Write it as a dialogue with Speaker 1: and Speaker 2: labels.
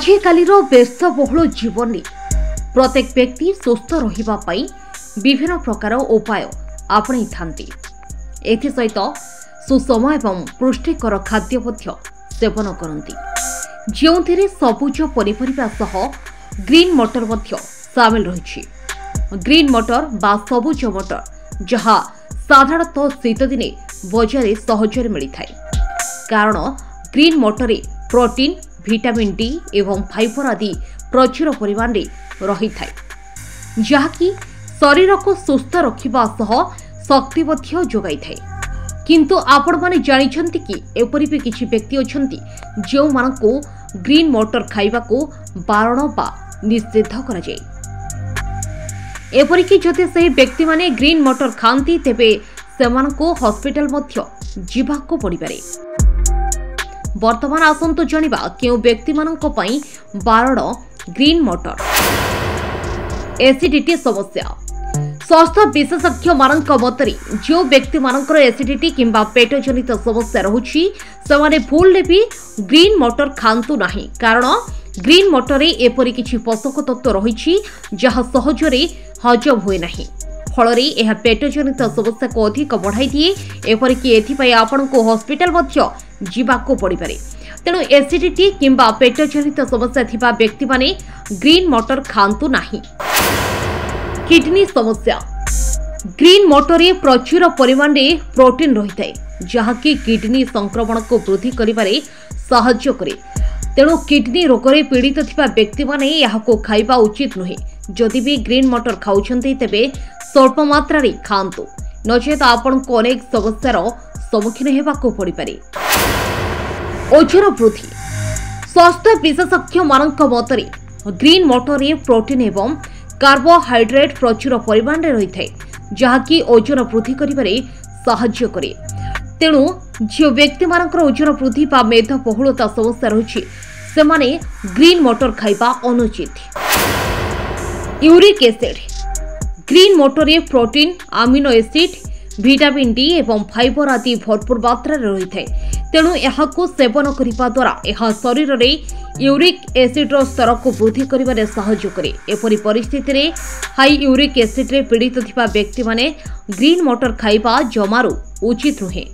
Speaker 1: आजिकालीर व्यस्तबहुल जीवन में प्रत्येक व्यक्ति सुस्थ रहिबा पई विभिन्न प्रकार उपाय आपणाई थांती। एसहित सुषम एवं पुष्टिकर खाद्य सेवन करती, जो सबुज पनीपरिया सह ग्रीन मटर सामिल रही। ग्रीन मटर बा सबुज मटर जहाँ साधारणतः शीत दिने बजार सहजरे मिलता है, कारण ग्रीन मटर प्रोटीन, विटामिन डी एवं फाइबर आदि प्रचुर परिमाण रही है, जहाँकि शरीर को सुस्थ रखा सह शक्ति जोगाई थाए। किंतु आपण माने जानिछंती कि एपरि भी किछि व्यक्ति अछंती जो मानको ग्रीन मटर खाइबा को बारण बा निषेध करा जाय। एपरि कि जदि से व्यक्ति माने ग्रीन मटर खांती तेबे सेमानको हॉस्पिटल मध्य जीवाको पड़ी पारे। वर्तमान आसंतु जानिबा केउ व्यक्ति माननको पई बारण ग्रीन मटर। एसिडिटी समस्या। स्वास्थ्य विशेषज्ञ मानक मतरे जो व्यक्ति मानकर एसिडिटी किंबा पेट जनित समस्या रहुछि सेमाने भूल भी ग्रीन मटर खांतु नाही, कारण ग्रीन मटर एपरि किछि पोषक तत्व रहिछि जहाँ सहजरे हजम हुए नाही। फलरे यह पेट जनित समस्या को अधिक बढ़ाई दिए। एपरिकी एथिपाई आपनको हॉस्पिटल मध्य जीवाको पड़ी पारे। तेणु एसिडिटी किंबा पेट जनित समस्या थिबा व्यक्ति माने ग्रीन मटर खांतु नाही। किडनी समस्या। ग्रीन मटर प्रचुर परिमाण में प्रोटीन रही है, जहाँकि किडनी संक्रमण को वृद्धि करिबारे सहायता करे। तेणु किडनी रोग रे पीड़ित थिबा व्यक्ति माने याको खाइबा उचित नुहे। जदि भी ग्रीन मटर खाउछन्ते तेबे स्वल्प मात्रा रे खांतु, नचेत आपनको अनेक समस्यार सम्मुखीन हेबाको पड़ी पारे। ओजन वृद्धि। स्वास्थ्य विशेषज्ञ मानक मतरे ग्रीन मटर प्रोटीन एवं कार्बोहाइड्रेट प्रचुर परिमाण में रही है, जहाँकि ओजन वृद्धि करिबारे सहायता करे। तेणु जो व्यक्ति मानकर ओजन वृद्धि बा मेदबहुलता समस्या रही सेमाने ग्रीन मटर खाइबा अनुचित। Uric acid. ग्रीन मटर protein, amino acid, vitamin D एवं फाइबर आदि भरपूर मात्रा रही है। तेणु यहाको सेवन करिबा द्वारा यह शरीर में यूरिक एसिड स्तर को वृद्धि करिबारे सहायता करे। एपरि परिस्थिति रे हाई यूरिक एसिड रे पीड़ित थिबा व्यक्ति माने ग्रीन मटर खाइबा जमारू उचित नुहे।